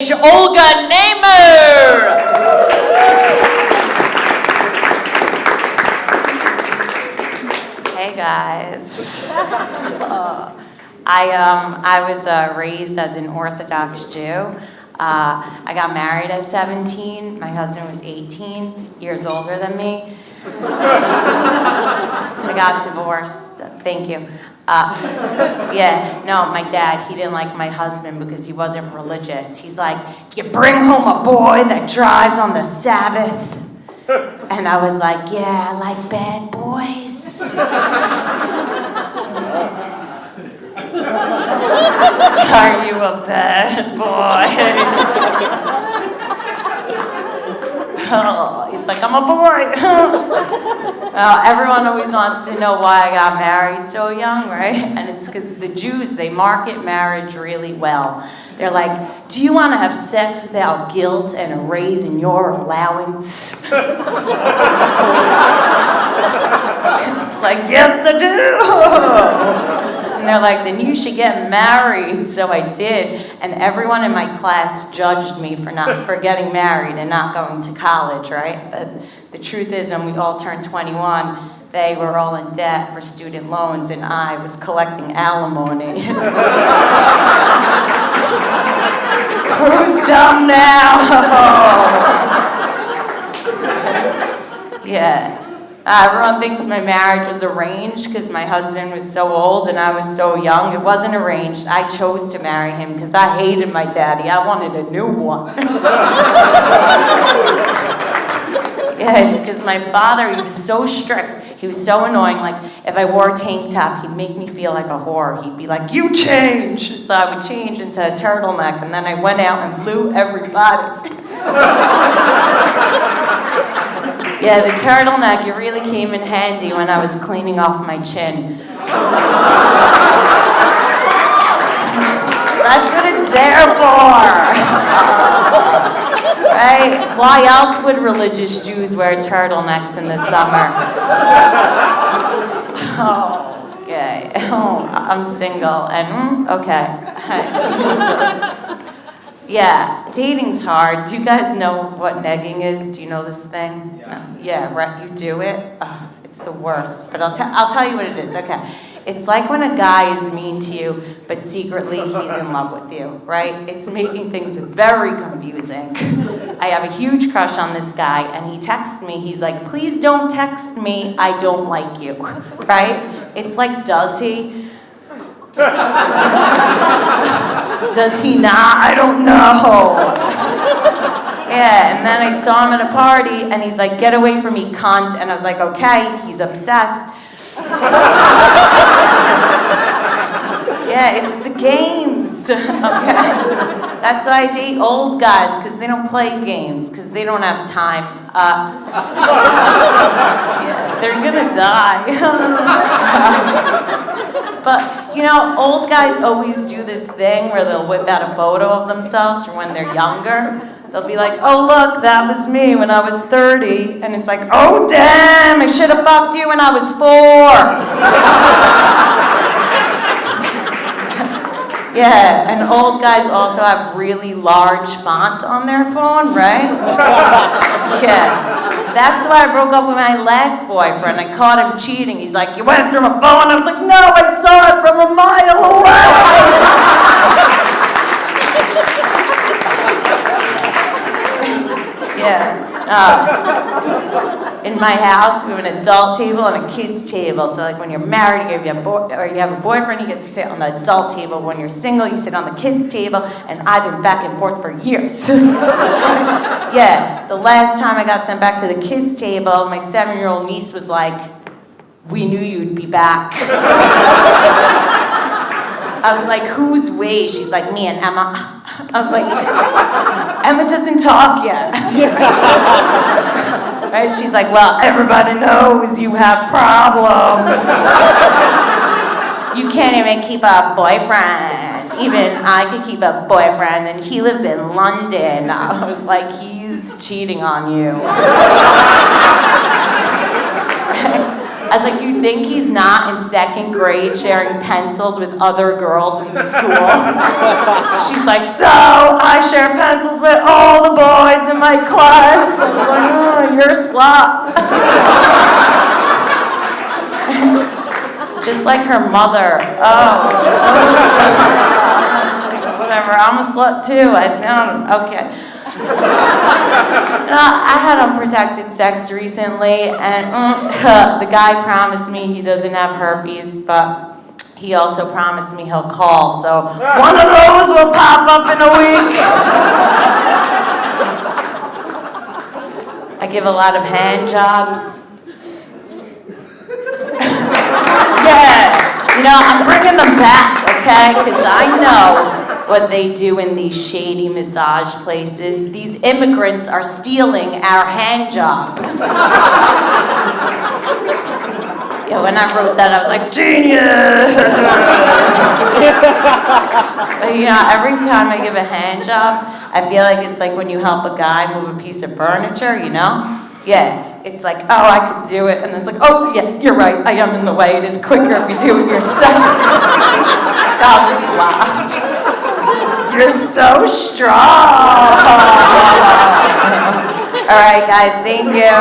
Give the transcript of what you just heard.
stage, Olga Namer! Hey guys. I was raised as an Orthodox Jew. I got married at 17. My husband was 18 years older than me. I got divorced. Thank you. My dad, he didn't like my husband because he wasn't religious. He's like, you bring home a boy that drives on the Sabbath? And I was like, yeah, I like bad boys. Are you a bad boy? Oh, he's like, I'm a boy. Everyone always wants to know why I got married so young, right? And it's because the Jews, they market marriage really well. They're like, do you want to have sex without guilt and a raise in your allowance? It's like, yes, I do. And they're like, then you should get married. So I did. And everyone in my class judged me for getting married and not going to college, right? But the truth is, when we all turned 21, they were all in debt for student loans, and I was collecting alimony. Who's dumb now? Yeah. Everyone thinks my marriage was arranged because my husband was so old and I was so young. It wasn't arranged. I chose to marry him because I hated my daddy. I wanted a new one. Yeah, it's because my father, he was so strict. He was so annoying. Like, if I wore a tank top, he'd make me feel like a whore. He'd be like, you change! So I would change into a turtleneck, and then I went out and blew everybody. Yeah, the turtleneck, it really came in handy when I was cleaning off my chin. That's what it's there for. Right? Why else would religious Jews wear turtlenecks in the summer? Oh, okay. Oh, I'm single and okay. Yeah, dating's hard. Do you guys know what negging is? Do you know this thing? Yeah. No? Yeah, right. You do it? Oh, it's the worst. But I'll tell you what it is. Okay. It's like when a guy is mean to you, but secretly he's in love with you, right? It's making things very confusing. I have a huge crush on this guy, and he texts me. He's like, please don't text me. I don't like you, right? It's like, does he? Does he not? I don't know. Yeah, and then I saw him at a party, and he's like, get away from me, cunt. And I was like, okay, he's obsessed. Yeah, it's the games, okay? That's why I date old guys, because they don't play games, because they don't have time. Yeah, they're gonna die. But, you know, old guys always do this thing where they'll whip out a photo of themselves from when they're younger. They'll be like, oh, look, that was me when I was 30. And it's like, oh, damn, I should have fucked you when I was 4. Yeah, and old guys also have really large font on their phone, right? Yeah. That's why I broke up with my last boyfriend. I caught him cheating. He's like, you went through my phone? I was like, no, I saw it from a mile away. Yeah. In my house, we have an adult table and a kids table. So like when you're married, you have a boyfriend, you get to sit on the adult table. When you're single, you sit on the kids table. And I've been back and forth for years. Yeah, the last time I got sent back to the kids table, my 7-year-old niece was like, we knew you'd be back. I was like, who's we? She's like, me and Emma. I was like, Emma doesn't talk yet. Right? She's like, well, everybody knows you have problems. You can't even keep a boyfriend. Even I could keep a boyfriend, and he lives in London. I was like, he's cheating on you. I was like, you think he's not in 2nd grade sharing pencils with other girls in school? She's like, so I share pencils my class. I was like, oh, you're a slut. Just like her mother. Oh. Whatever, I'm a slut too. Okay. I had unprotected sex recently, and the guy promised me he doesn't have herpes, but he also promised me he'll call, so one of those will pop up in a week. I give a lot of hand jobs. Yeah, I'm bringing them back, okay? Because I know what they do in these shady massage places. These immigrants are stealing our hand jobs. Yeah, when I wrote that, I was like, genius! But, every time I give a hand job, I feel like it's like when you help a guy move a piece of furniture, Yeah, it's like, oh, I could do it. And then it's like, oh, yeah, you're right, I am in the way. It is quicker if you do it yourself. I'll just laugh. You're so strong. All right, guys, thank you.